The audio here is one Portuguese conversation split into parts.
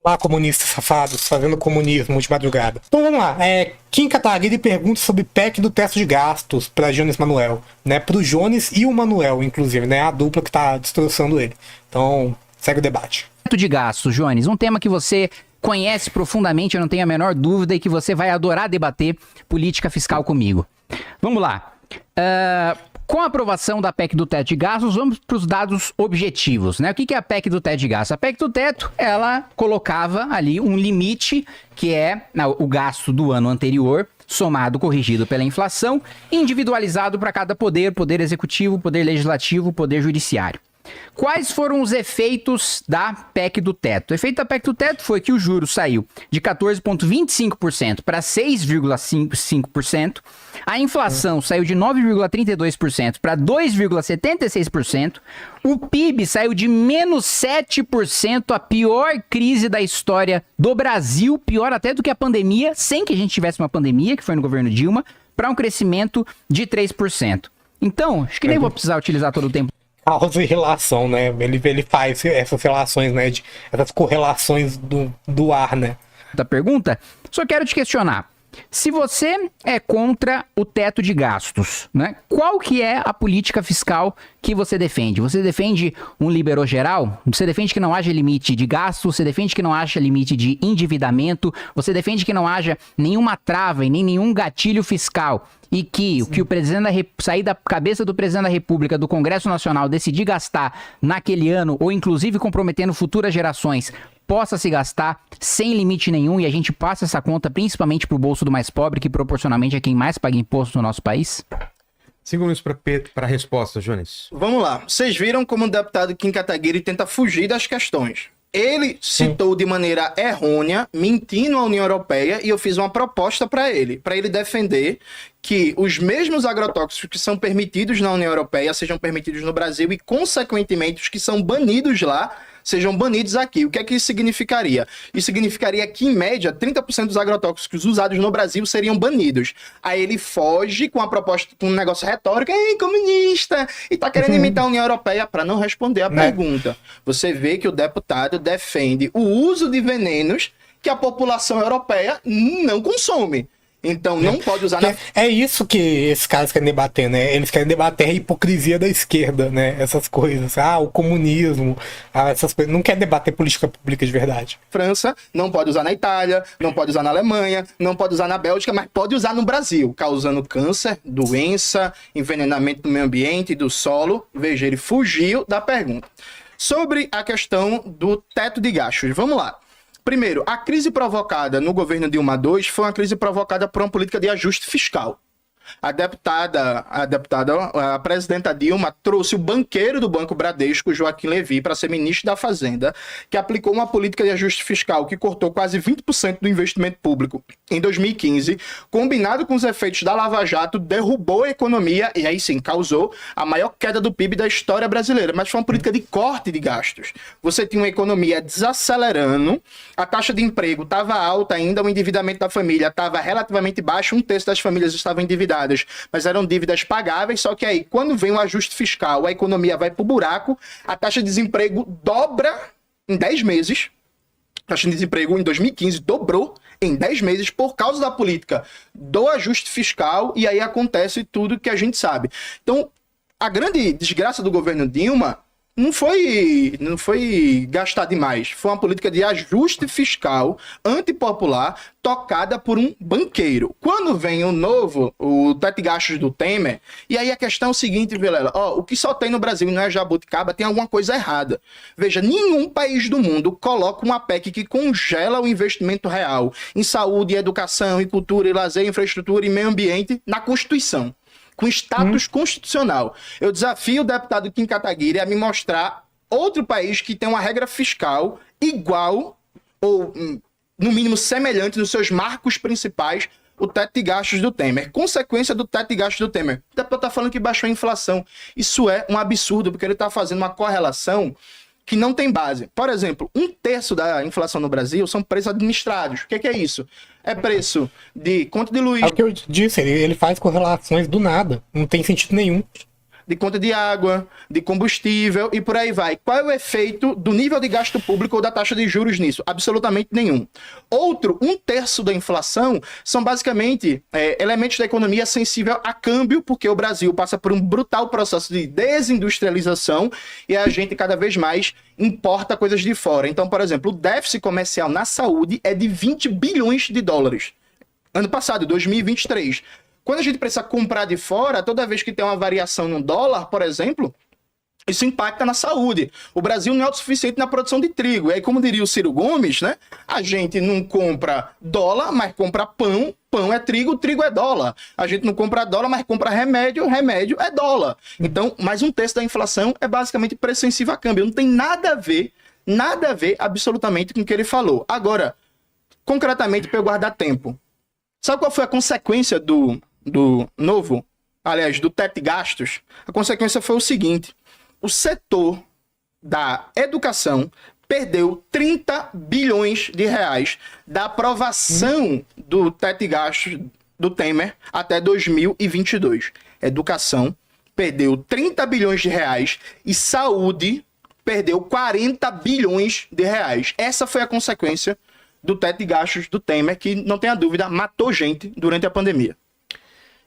Lá, comunistas safados, fazendo comunismo de madrugada. Então vamos lá. Kim Kataguiri pergunta sobre PEC do teto de gastos para Jones Manuel, né? Pro Jones e o Manuel, inclusive, né? A dupla que tá destroçando ele. Então, segue o debate. Teto de gastos, Jones, um tema que você conhece profundamente, eu não tenho a menor dúvida, e que você vai adorar debater política fiscal comigo. Vamos lá. Com a aprovação da PEC do teto de gastos, vamos para os dados objetivos, né? O que é a PEC do teto de gastos? A PEC do teto, ela colocava ali um limite, que é o gasto do ano anterior, somado, corrigido pela inflação, individualizado para cada poder, poder executivo, poder legislativo, poder judiciário. Quais foram os efeitos da PEC do teto? O efeito da PEC do teto foi que o juro saiu de 14,25% para 6,5%, a inflação saiu de 9,32% para 2,76%, o PIB saiu de menos 7%, a pior crise da história do Brasil, pior até do que a pandemia, sem que a gente tivesse uma pandemia, que foi no governo Dilma, para um crescimento de 3%. Então, acho que nem vou precisar utilizar todo o tempo. Causa e relação, né? Ele faz essas relações, né? Essas correlações do ar, né? Da pergunta, só quero te questionar. Se você é contra o teto de gastos, né? Qual que é a política fiscal que você defende? Você defende um liberou geral? Você defende que não haja limite de gasto? Você defende que não haja limite de endividamento? Você defende que não haja nenhuma trava e nem nenhum gatilho fiscal? E que o que o presidente sair da cabeça do presidente da República, do Congresso Nacional, decidir gastar naquele ano, ou inclusive comprometendo futuras gerações, possa se gastar sem limite nenhum e a gente passa essa conta principalmente para o bolso do mais pobre, que proporcionalmente é quem mais paga imposto no nosso país? 5 minutos para a resposta, Jones. Vamos lá. Vocês viram como o deputado Kim Kataguiri tenta fugir das questões. Ele citou de maneira errônea, mentindo à União Europeia, e eu fiz uma proposta para ele defender que os mesmos agrotóxicos que são permitidos na União Europeia sejam permitidos no Brasil e, consequentemente, os que são banidos lá sejam banidos aqui. O que é que isso significaria? Isso significaria que, em média, 30% dos agrotóxicos usados no Brasil seriam banidos. Aí ele foge com a proposta, com um negócio retórico, ei, comunista, e tá querendo imitar a União Europeia para não responder a pergunta. Você vê que o deputado defende o uso de venenos que a população europeia não consome. Então não pode usar... É isso que esses caras querem debater, né? Eles querem debater a hipocrisia da esquerda, né? Essas coisas. O comunismo, essas coisas. Não quer debater política pública de verdade. França não pode usar na Itália, não pode usar na Alemanha, não pode usar na Bélgica, mas pode usar no Brasil, causando câncer, doença, envenenamento do meio ambiente e do solo. Veja, ele fugiu da pergunta. Sobre a questão do teto de gastos, vamos lá. Primeiro, a crise provocada no governo Dilma II foi uma crise provocada por uma política de ajuste fiscal. A presidenta Dilma trouxe o banqueiro do Banco Bradesco, Joaquim Levy, para ser ministro da Fazenda, que aplicou uma política de ajuste fiscal que cortou quase 20% do investimento público em 2015, combinado com os efeitos da Lava Jato, derrubou a economia e aí sim causou a maior queda do PIB da história brasileira. Mas foi uma política de corte de gastos. Você tinha uma economia desacelerando, a taxa de emprego estava alta ainda, o endividamento da família estava relativamente baixo, 1/3 das famílias estavam endividadas, mas eram dívidas pagáveis, só que aí, quando vem o ajuste fiscal, a economia vai pro buraco, a taxa de desemprego dobra em 10 meses, a taxa de desemprego em 2015 dobrou em 10 meses por causa da política do ajuste fiscal, e aí acontece tudo que a gente sabe. Então, a grande desgraça do governo Dilma não foi gastar demais. Foi uma política de ajuste fiscal antipopular tocada por um banqueiro. Quando vem o teto de gastos do Temer, e aí a questão é o seguinte, Vilela, o que só tem no Brasil e não é jabuticaba, tem alguma coisa errada. Veja, nenhum país do mundo coloca uma PEC que congela o investimento real em saúde, educação, em cultura, em lazer, infraestrutura e meio ambiente na Constituição, com status constitucional. Eu desafio o deputado Kim Kataguiri a me mostrar outro país que tem uma regra fiscal igual ou, no mínimo, semelhante nos seus marcos principais, o teto de gastos do Temer. Consequência do teto de gastos do Temer. O deputado está falando que baixou a inflação. Isso é um absurdo, porque ele está fazendo uma correlação que não tem base. Por exemplo, 1/3 da inflação no Brasil são preços administrados. O que é isso? É preço de conta de luz. É o que eu disse, ele faz correlações do nada. Não tem sentido nenhum. de conta de água, de combustível e por aí vai. Qual é o efeito do nível de gasto público ou da taxa de juros nisso? Absolutamente nenhum. Outro, 1/3 da inflação são basicamente elementos da economia sensível a câmbio, porque o Brasil passa por um brutal processo de desindustrialização e a gente cada vez mais importa coisas de fora. Então, por exemplo, o déficit comercial na saúde é de 20 bilhões de dólares. Ano passado, 2023. Quando a gente precisa comprar de fora, toda vez que tem uma variação no dólar, por exemplo, isso impacta na saúde. O Brasil não é autossuficiente na produção de trigo. E aí, como diria o Ciro Gomes, né? A gente não compra dólar, mas compra pão. Pão é trigo, trigo é dólar. A gente não compra dólar, mas compra remédio, remédio é dólar. Então, mais 1/3 da inflação é basicamente preço sensível a câmbio. Não tem nada a ver absolutamente com o que ele falou. Agora, concretamente, para eu guardar tempo. Sabe qual foi a consequência do teto de gastos? A consequência foi o seguinte: o setor da educação perdeu 30 bilhões de reais da aprovação do teto de gastos do Temer até 2022. Educação perdeu 30 bilhões de reais e saúde perdeu 40 bilhões de reais. Essa foi a consequência do teto de gastos do Temer, que, não tenha dúvida, matou gente durante a pandemia.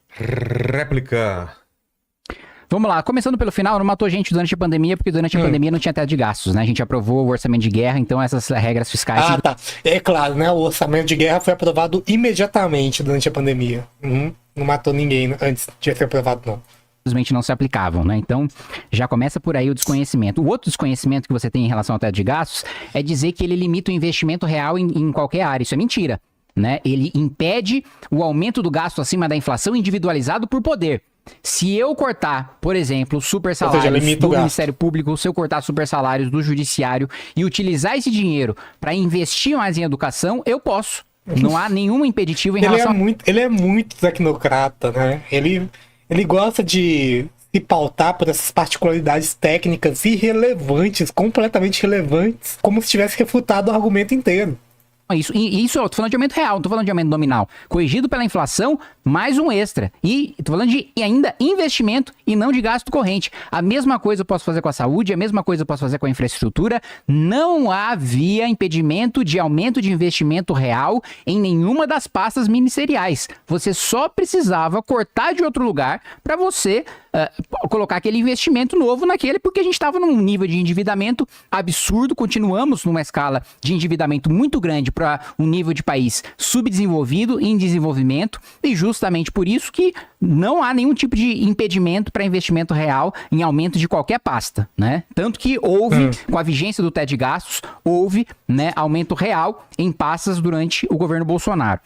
Réplica. Vamos lá, começando pelo final, não matou gente durante a pandemia, porque durante a pandemia não tinha teto de gastos, né? A gente aprovou o orçamento de guerra, então essas regras fiscais... Ah, tá. É claro, né? O orçamento de guerra foi aprovado imediatamente durante a pandemia. Não matou ninguém antes de ser aprovado, não. Simplesmente não se aplicavam, né? Então, já começa por aí o desconhecimento. O outro desconhecimento que você tem em relação ao teto de gastos é dizer que ele limita o investimento real em qualquer área. Isso é mentira, né? Ele impede o aumento do gasto acima da inflação individualizado por poder. Se eu cortar, por exemplo, super salários do Ministério Público, se eu cortar super salários do Judiciário e utilizar esse dinheiro para investir mais em educação, eu posso. Não há nenhum impeditivo em relação... Ele é muito tecnocrata, né? Ele gosta de se pautar por essas particularidades técnicas irrelevantes, completamente relevantes, como se tivesse refutado o argumento inteiro. Isso eu tô falando de aumento real, não tô falando de aumento nominal. Corrigido pela inflação, mais um extra. E tô falando de ainda investimento e não de gasto corrente. A mesma coisa eu posso fazer com a saúde, a mesma coisa eu posso fazer com a infraestrutura. Não havia impedimento de aumento de investimento real em nenhuma das pastas ministeriais. Você só precisava cortar de outro lugar para você colocar aquele investimento novo naquele, porque a gente estava num nível de endividamento absurdo, continuamos numa escala de endividamento muito grande para um nível de país subdesenvolvido, em desenvolvimento, e justamente por isso que não há nenhum tipo de impedimento para investimento real em aumento de qualquer pasta, né? Tanto que houve, com a vigência do teto de gastos, houve, né, aumento real em pastas durante o governo Bolsonaro.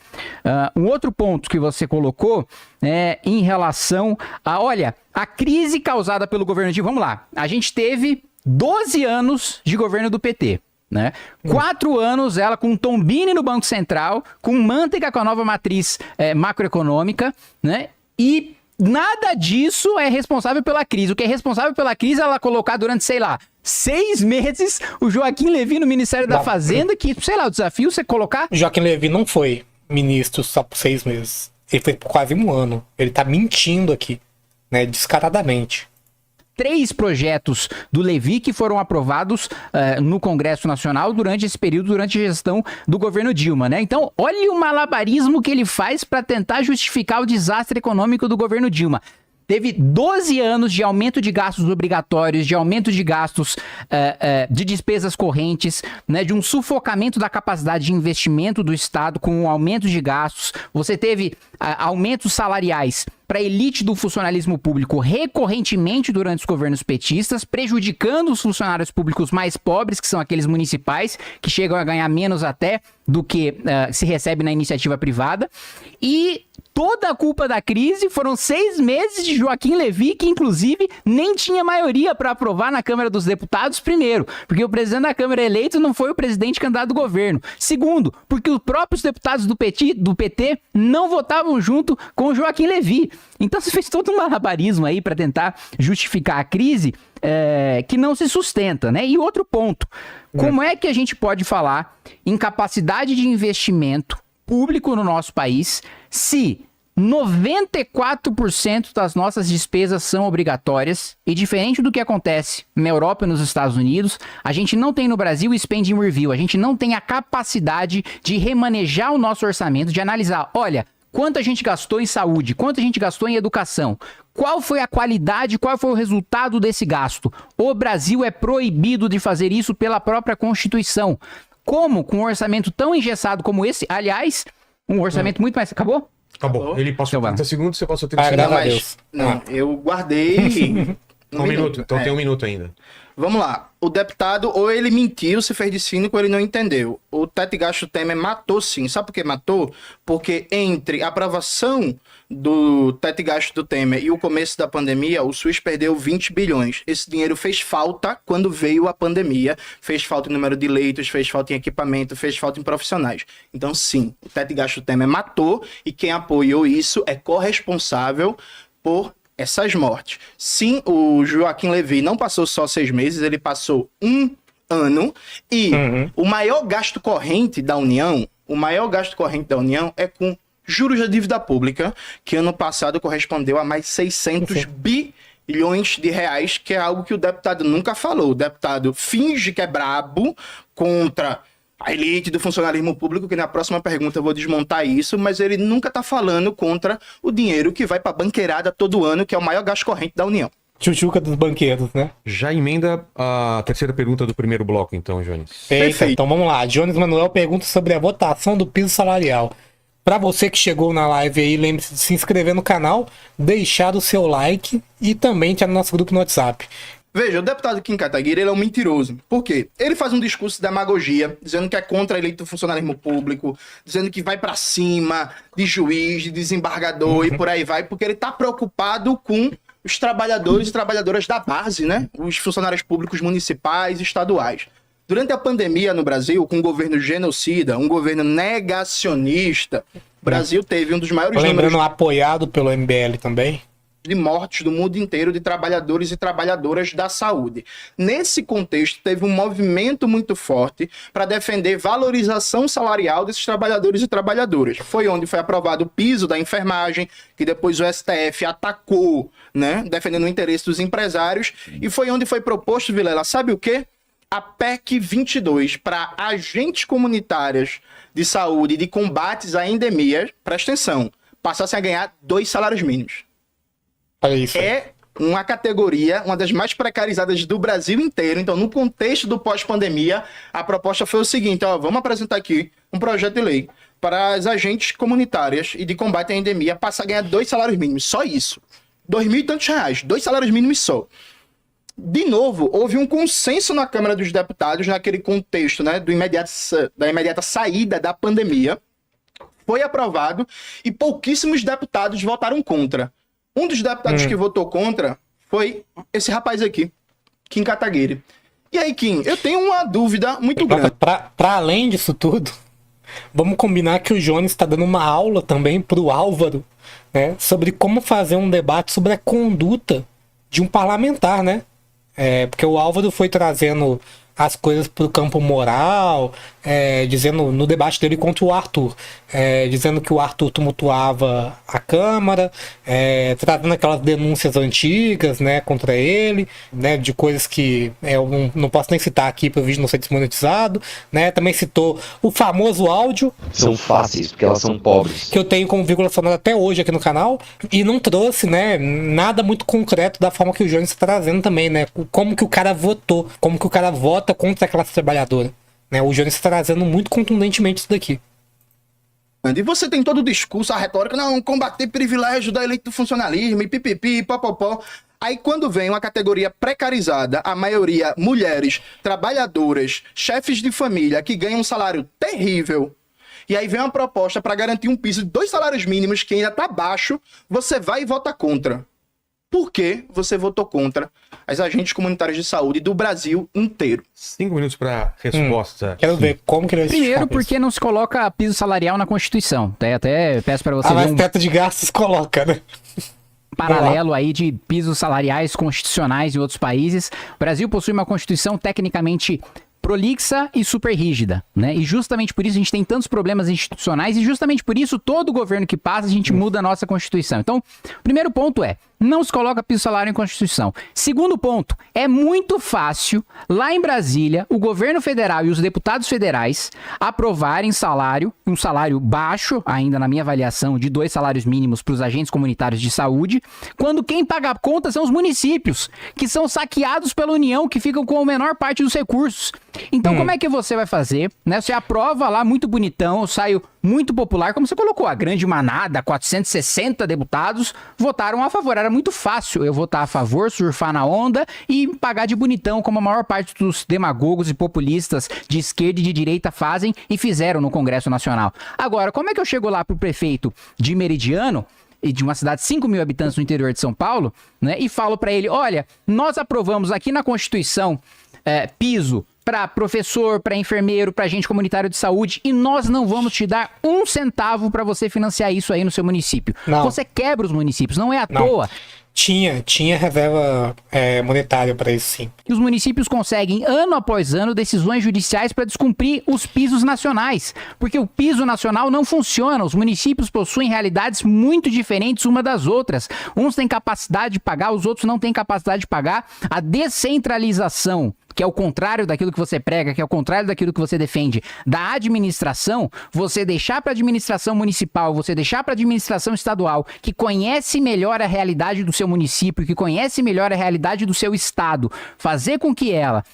Um outro ponto que você colocou é em relação a, olha, a crise causada pelo governo Dilma. Vamos lá, a gente teve 12 anos de governo do PT. Né? 4 anos ela com Tombini no Banco Central, com Manteiga com a nova matriz macroeconômica, né? E nada disso é responsável pela crise. O que é responsável pela crise é ela colocar durante, sei lá, 6 meses o Joaquim Levy no Ministério da Fazenda, que, sei lá, o desafio é você colocar... Joaquim Levy não foi ministro só por 6 meses. Ele foi por quase 1 ano. Ele tá mentindo aqui, né? Descaradamente. 3 projetos do Levy que foram aprovados no Congresso Nacional durante esse período, durante a gestão do governo Dilma, né? Então, olha o malabarismo que ele faz para tentar justificar o desastre econômico do governo Dilma. Teve 12 anos de aumento de gastos obrigatórios, de aumento de gastos de despesas correntes, né, de um sufocamento da capacidade de investimento do Estado com o aumento de gastos. Você teve aumentos salariais para a elite do funcionalismo público recorrentemente durante os governos petistas, prejudicando os funcionários públicos mais pobres, que são aqueles municipais, que chegam a ganhar menos até do que se recebe na iniciativa privada. E toda a culpa da crise foram 6 meses de Joaquim Levy, que inclusive nem tinha maioria para aprovar na Câmara dos Deputados, primeiro, porque o presidente da Câmara eleito não foi o presidente candidato do governo. Segundo, porque os próprios deputados do PT não votavam junto com o Joaquim Levy. Então você fez todo um malabarismo aí para tentar justificar a crise que não se sustenta, né? E outro ponto, como é que a gente pode falar em capacidade de investimento público no nosso país se 94% das nossas despesas são obrigatórias e diferente do que acontece na Europa e nos Estados Unidos, a gente não tem no Brasil o spending review, a gente não tem a capacidade de remanejar o nosso orçamento, de analisar, olha, quanto a gente gastou em saúde, quanto a gente gastou em educação, qual foi a qualidade, qual foi o resultado desse gasto. O Brasil é proibido de fazer isso pela própria Constituição. Como, com um orçamento tão engessado como esse, aliás, um orçamento muito mais... Acabou? Acabou. Ele passou Então 30 segundos, você passou 30 Ah, segundos. graças a Deus. Não, eu guardei Um minuto, então tem um minuto ainda. Vamos lá. O deputado, ou ele mentiu, se fez de cínico, ou ele não entendeu. O teto de gasto Temer matou sim. Sabe por que matou? Porque entre a aprovação do teto de gasto do Temer e o começo da pandemia, o SUS perdeu 20 bilhões. Esse dinheiro fez falta quando veio a pandemia. Fez falta em número de leitos, fez falta em equipamento, fez falta em profissionais. Então sim, o teto de gasto Temer matou e quem apoiou isso é corresponsável por essas mortes. Sim, o Joaquim Levy não passou só 6 meses, ele passou 1 ano. E o maior gasto corrente da União, é com juros da dívida pública, que ano passado correspondeu a mais 600 bilhões de reais, que é algo que o deputado nunca falou. O deputado finge que é brabo contra a elite do funcionalismo público, que na próxima pergunta eu vou desmontar isso, mas ele nunca tá falando contra o dinheiro que vai pra banqueirada todo ano, que é o maior gasto corrente da União. Tchutchuca dos banqueiros, né? Já emenda a terceira pergunta do primeiro bloco, então, Jones. Perfeito. Então vamos lá. Jones Manuel pergunta sobre a votação do piso salarial. Pra você que chegou na live aí, lembre-se de se inscrever no canal, deixar o seu like e também entrar no nosso grupo no WhatsApp. Veja, o deputado Kim Kataguiri, ele é um mentiroso. Por quê? Ele faz um discurso de demagogia, dizendo que é contra a elite do funcionalismo público, dizendo que vai pra cima de juiz, de desembargador e por aí vai, porque ele tá preocupado com os trabalhadores e trabalhadoras da base, né? Os funcionários públicos municipais e estaduais. Durante a pandemia no Brasil, com um governo genocida, um governo negacionista, o Brasil teve um dos maiores números Lembrando, apoiado pelo MBL também. de mortes do mundo inteiro de trabalhadores e trabalhadoras da saúde. Nesse contexto, teve um movimento muito forte para defender valorização salarial desses trabalhadores e trabalhadoras. Foi onde foi aprovado o piso da enfermagem, que depois o STF atacou, né, defendendo o interesse dos empresários, e foi onde foi proposto, Vilela, sabe o quê? A PEC 22 para agentes comunitárias de saúde e de combates a endemias, presta atenção, passassem a ganhar 2 salários mínimos. Olha isso. É uma categoria, uma das mais precarizadas do Brasil inteiro. Então, no contexto do pós-pandemia, a proposta foi o seguinte, ó, vamos apresentar aqui um projeto de lei para as agentes comunitárias e de combate à endemia passar a ganhar 2 salários mínimos, só isso. R$2.000 e tantos reais, 2 salários mínimos só. De novo, houve um consenso na Câmara dos Deputados naquele contexto, né, da imediata saída da pandemia. Foi aprovado e pouquíssimos deputados votaram contra. Um dos deputados que votou contra foi esse rapaz aqui, Kim Kataguiri. E aí, Kim, eu tenho uma dúvida muito grande. Pra além disso tudo, vamos combinar que o Jones está dando uma aula também pro Álvaro, né, sobre como fazer um debate sobre a conduta de um parlamentar, né? Porque o Álvaro foi trazendo as coisas pro campo moral, dizendo no debate dele contra o Arthur, dizendo que o Arthur tumultuava a Câmara, tratando aquelas denúncias antigas, né, contra ele, né, de coisas que eu não posso nem citar aqui para o vídeo não ser desmonetizado, né, também citou o famoso áudio. São fáceis, porque elas são pobres. Que eu tenho como vírgula sonora até hoje aqui no canal, e não trouxe, né, nada muito concreto da forma que o Jones está trazendo também, né, como que o cara votou, como que o cara vota contra a classe trabalhadora, né, o Jones está trazendo muito contundentemente isso daqui. E você tem todo o discurso, a retórica, não, combater privilégio da elite do funcionalismo, e pipipi, popopó. Aí quando vem uma categoria precarizada, a maioria mulheres, trabalhadoras, chefes de família, que ganham um salário terrível, e aí vem uma proposta para garantir um piso de 2 salários mínimos que ainda tá baixo, você vai e vota contra. Por que você votou contra as agentes comunitárias de saúde do Brasil inteiro? 5 minutos para resposta. Quero ver como que ele vai Primeiro, justificar porque não se coloca piso salarial na Constituição. Até peço para você ver mas um teto de gastos coloca, né? paralelo aí de pisos salariais constitucionais em outros países. O Brasil possui uma Constituição tecnicamente prolixa e super rígida, né? E justamente por isso a gente tem tantos problemas institucionais e justamente por isso todo governo que passa a gente muda a nossa Constituição. Então, o primeiro ponto é, não se coloca piso salário em Constituição. Segundo ponto, é muito fácil, lá em Brasília, o governo federal e os deputados federais aprovarem salário, um salário baixo, ainda na minha avaliação, de 2 salários mínimos para os agentes comunitários de saúde, quando quem paga a conta são os municípios, que são saqueados pela União, que ficam com a menor parte dos recursos. Então, como é que você vai fazer? Né? Você aprova lá muito bonitão, eu saio muito popular, como você colocou, a grande manada, 460 deputados votaram a favor. Era muito fácil eu votar a favor, surfar na onda e pagar de bonitão, como a maior parte dos demagogos e populistas de esquerda e de direita fazem e fizeram no Congresso Nacional. Agora, como é que eu chego lá pro prefeito de Meridiano, e de uma cidade de 5 mil habitantes no interior de São Paulo, né, e falo para ele, olha, nós aprovamos aqui na Constituição piso para professor, para enfermeiro, para agente comunitário de saúde, e nós não vamos te dar 1 centavo para você financiar isso aí no seu município. Não. Você quebra os municípios, não é à toa. Tinha reserva monetária para isso, sim. E os municípios conseguem, ano após ano, decisões judiciais para descumprir os pisos nacionais. Porque o piso nacional não funciona. Os municípios possuem realidades muito diferentes uma das outras. Uns têm capacidade de pagar, os outros não têm capacidade de pagar. A descentralização, que é o contrário daquilo que você prega, que é o contrário daquilo que você defende, da administração, você deixar para a administração municipal, você deixar para a administração estadual, que conhece melhor a realidade do seu município, que conhece melhor a realidade do seu estado, fazer com que ela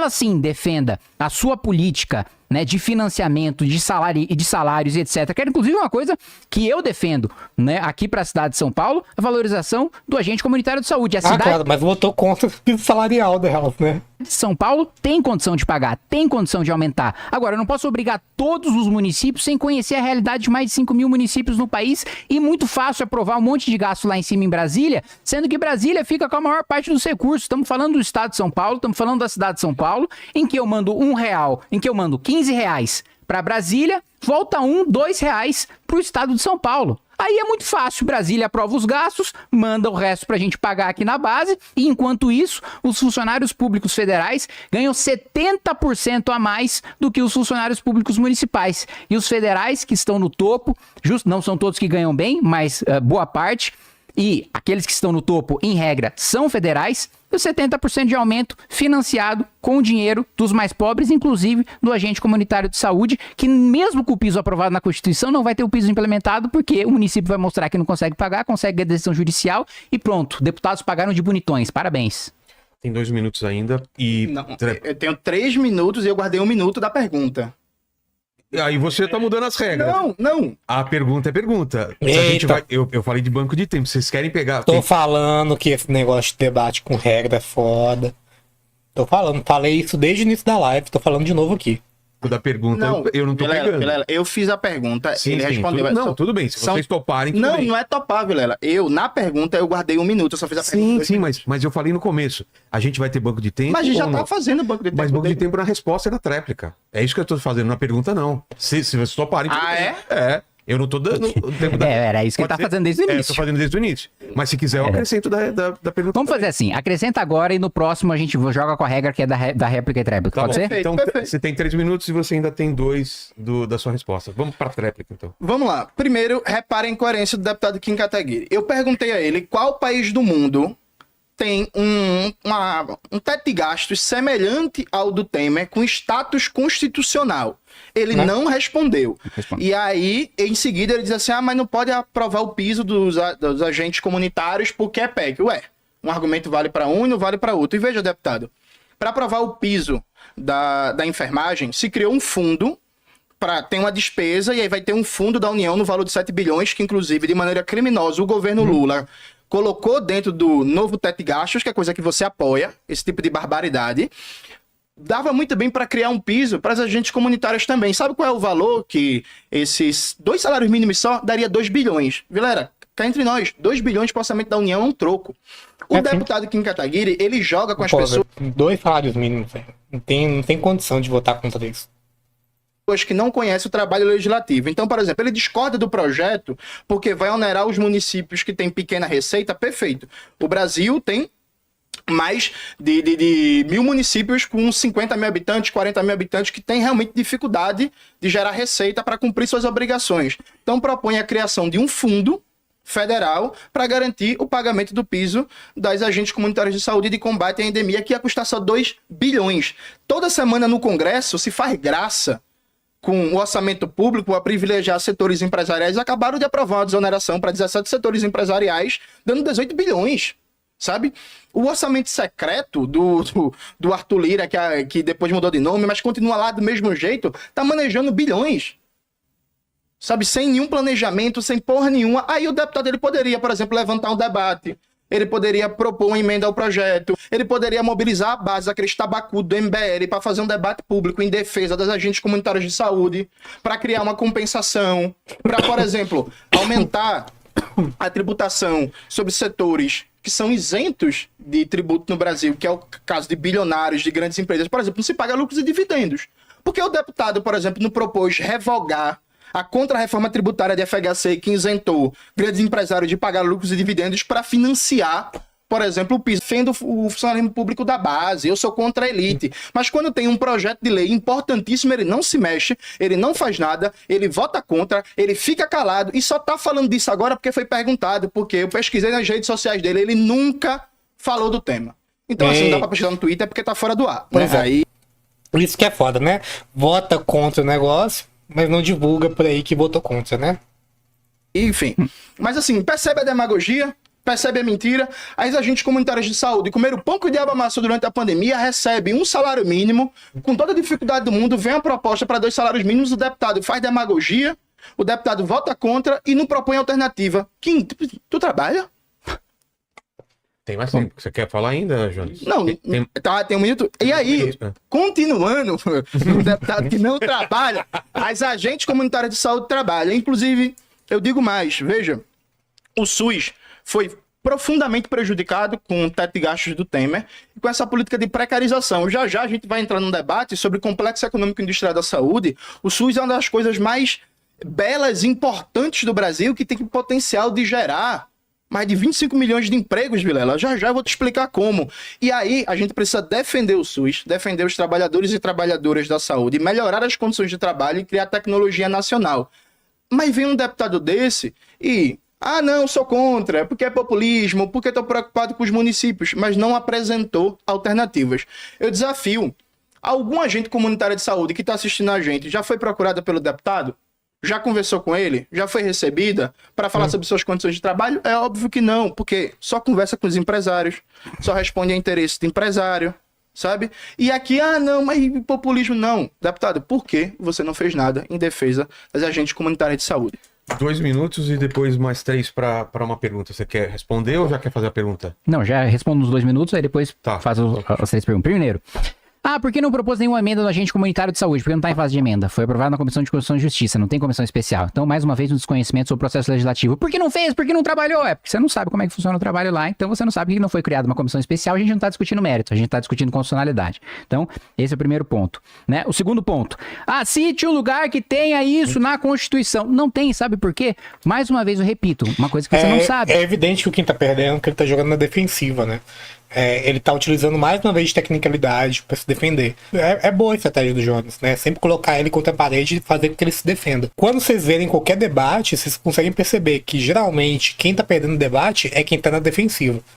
sim defenda a sua política, né, de financiamento, de salários e etc. Que é inclusive uma coisa que eu defendo, né, aqui para a cidade de São Paulo, a valorização do agente comunitário de saúde. A cidade claro, mas votou contra o piso salarial delas, né? de São Paulo tem condição de pagar, tem condição de aumentar. Agora, eu não posso obrigar todos os municípios sem conhecer a realidade de mais de 5 mil municípios no país e muito fácil aprovar um monte de gasto lá em cima em Brasília, sendo que Brasília fica com a maior parte dos recursos. Estamos falando do estado de São Paulo, estamos falando da cidade de São Paulo, em que eu mando R$1, em que eu mando R$15 para Brasília, volta R$2 para o estado de São Paulo. Aí é muito fácil, Brasília aprova os gastos, manda o resto pra gente pagar aqui na base, e enquanto isso, os funcionários públicos federais ganham 70% a mais do que os funcionários públicos municipais. E os federais que estão no topo, não são todos que ganham bem, mas boa parte, e aqueles que estão no topo, em regra, são federais, e o 70% de aumento financiado com o dinheiro dos mais pobres, inclusive do agente comunitário de saúde, que mesmo com o piso aprovado na Constituição, não vai ter o piso implementado, porque o município vai mostrar que não consegue pagar, consegue a decisão judicial, e pronto, deputados pagaram de bonitões. Parabéns. Tem 2 minutos ainda e... Não, eu tenho 3 minutos e eu guardei 1 minuto da pergunta. Aí você tá mudando as regras. Não. A pergunta é pergunta. A gente vai, eu falei de banco de tempo. Vocês querem pegar... Tô falando que esse negócio de debate com regra é foda. Falei isso desde o início da live, tô falando de novo aqui. Da pergunta, eu não tô pegando. Vilela, eu fiz a pergunta, ele respondeu. Tudo bem, se vocês toparem, tudo bem. Não é topar, Vilela. Na pergunta, eu guardei 1 minuto, eu só fiz a pergunta. Sim, mas eu falei no começo. A gente vai ter banco de tempo. Mas a gente já não? tá fazendo banco de tempo. Mas banco de tempo na resposta e na tréplica. É isso que eu tô fazendo, na pergunta não. Se vocês toparem, tudo bem. É? Eu não tô dando o tempo da... Era isso que ele tá fazendo desde o início. Eu tô fazendo desde o início. Mas se quiser, eu acrescento da pergunta. Vamos fazer assim, acrescenta agora e no próximo a gente joga com a regra que é da réplica e tréplica. Pode ser? Então, você tem 3 minutos e você ainda tem 2 da sua resposta. Vamos pra tréplica, então. Vamos lá. Primeiro, reparem a incoerência do deputado Kim Kataguiri. Eu perguntei a ele qual país do mundo tem um teto de gastos semelhante ao do Temer com status constitucional. Ele não respondeu. E aí, em seguida, ele diz assim, mas não pode aprovar o piso dos agentes comunitários porque é PEC. Ué, um argumento vale para um e não vale para outro. E veja, deputado, para aprovar o piso da enfermagem, se criou um fundo para ter uma despesa e aí vai ter um fundo da União no valor de 7 bilhões, que inclusive, de maneira criminosa, o governo Lula colocou dentro do novo teto de gastos, que é coisa que você apoia, esse tipo de barbaridade. Dava muito bem para criar um piso para as agentes comunitárias também. Sabe qual é o valor que esses 2 salários mínimos só daria 2 bilhões? Vilera, cá entre nós, 2 bilhões para o orçamento da União é um troco. O deputado Kim Kataguiri, ele joga com as pessoas... 2 salários mínimos, velho. Não tem condição de votar contra isso. Que não conhecem o trabalho legislativo. Então, por exemplo, ele discorda do projeto porque vai onerar os municípios que têm pequena receita. Perfeito. O Brasil tem mais de 1.000 municípios com 50 mil habitantes, 40 mil habitantes, que têm realmente dificuldade de gerar receita para cumprir suas obrigações. Então propõe a criação de um fundo federal para garantir o pagamento do piso das agentes comunitárias de saúde de combate à endemia, que ia custar só 2 bilhões. Toda semana no Congresso se faz graça com o orçamento público a privilegiar setores empresariais. Acabaram de aprovar uma desoneração para 17 setores empresariais, dando 18 bilhões. Sabe? O orçamento secreto do Arthur Lira, que depois mudou de nome, mas continua lá do mesmo jeito, tá manejando bilhões. Sabe? Sem nenhum planejamento, sem porra nenhuma. Aí o deputado ele poderia, por exemplo, levantar um debate. Ele poderia propor uma emenda ao projeto. Ele poderia mobilizar a base, aquele tabacudo do MBL, para fazer um debate público em defesa das agentes comunitárias de saúde, para criar uma compensação, para, por exemplo, aumentar a tributação sobre setores que são isentos de tributo no Brasil, que é o caso de bilionários, de grandes empresas. Por exemplo, não se paga lucros e dividendos. Porque o deputado, por exemplo, não propôs revogar a contra-reforma tributária de FHC, que isentou grandes empresários de pagar lucros e dividendos para financiar, por exemplo, o piso, defendo o funcionalismo público da base, eu sou contra a elite. Mas quando tem um projeto de lei importantíssimo, ele não se mexe, ele não faz nada, ele vota contra, ele fica calado e só tá falando disso agora porque foi perguntado, porque eu pesquisei nas redes sociais dele, ele nunca falou do tema. Então, assim, não dá pra pesquisar no Twitter porque tá fora do ar. Pois Né? é. Aí, Isso que é foda, né? Vota contra o negócio, mas não divulga por aí que votou contra, né? enfim. Mas assim, percebe a demagogia? Percebe a mentira? As agentes comunitárias de saúde comeram pão que o diabo amassou durante a pandemia, recebe um salário mínimo, com toda a dificuldade do mundo, vem a proposta para 2 salários mínimos, o deputado faz demagogia, o deputado vota contra e não propõe alternativa. Kim, tu trabalha? Tem mais tempo que você quer falar ainda, Jones? Não, tem um minuto. E aí, continuando, o deputado que não trabalha, as agentes comunitárias de saúde trabalham. Inclusive, eu digo mais, veja, o SUS foi profundamente prejudicado com o teto de gastos do Temer e com essa política de precarização. Já já a gente vai entrar num debate sobre o complexo econômico e industrial da saúde. O SUS é uma das coisas mais belas e importantes do Brasil, que tem potencial de gerar mais de 25 milhões de empregos, Vilela. Já já eu vou te explicar como. E aí a gente precisa defender o SUS, defender os trabalhadores e trabalhadoras da saúde, melhorar as condições de trabalho e criar tecnologia nacional. Mas vem um deputado desse e... Ah, não, sou contra, porque é populismo, porque estou preocupado com os municípios, mas não apresentou alternativas. Eu desafio algum agente comunitário de saúde que está assistindo a gente, já foi procurada pelo deputado? Já conversou com ele? Já foi recebida para falar sobre suas condições de trabalho? É óbvio que não, porque só conversa com os empresários, só responde a interesse do empresário, sabe? E aqui, ah, não, mas populismo não. Deputado, por que você não fez nada em defesa das agentes comunitárias de saúde? 2 minutos e depois mais 3 para uma pergunta. Você quer responder ou já quer fazer a pergunta? Não, já respondo nos 2 minutos, aí depois Tá. faço as 3 perguntas. Primeiro, por que não propôs nenhuma emenda do agente comunitário de saúde? Porque não está em fase de emenda. Foi aprovado na Comissão de Constituição e Justiça, não tem comissão especial. Então, mais uma vez, um desconhecimento sobre o processo legislativo. Por que não fez? Por que não trabalhou? É porque você não sabe como é que funciona o trabalho lá, então você não sabe que não foi criada uma comissão especial, a gente não está discutindo mérito, a gente está discutindo constitucionalidade. Então, esse é o primeiro ponto. Né? O segundo ponto. Cite um lugar que tenha isso na Constituição. Não tem, sabe por quê? Mais uma vez, eu repito, uma coisa que você não sabe. É evidente que o Kim tá perdendo, que ele tá jogando na defensiva, né? Ele tá utilizando mais uma vez de tecnicalidade para se defender. É boa a estratégia do Jones, né? Sempre colocar ele contra a parede e fazer com que ele se defenda. Quando vocês verem qualquer debate, vocês conseguem perceber que geralmente quem tá perdendo o debate é quem tá na defensiva.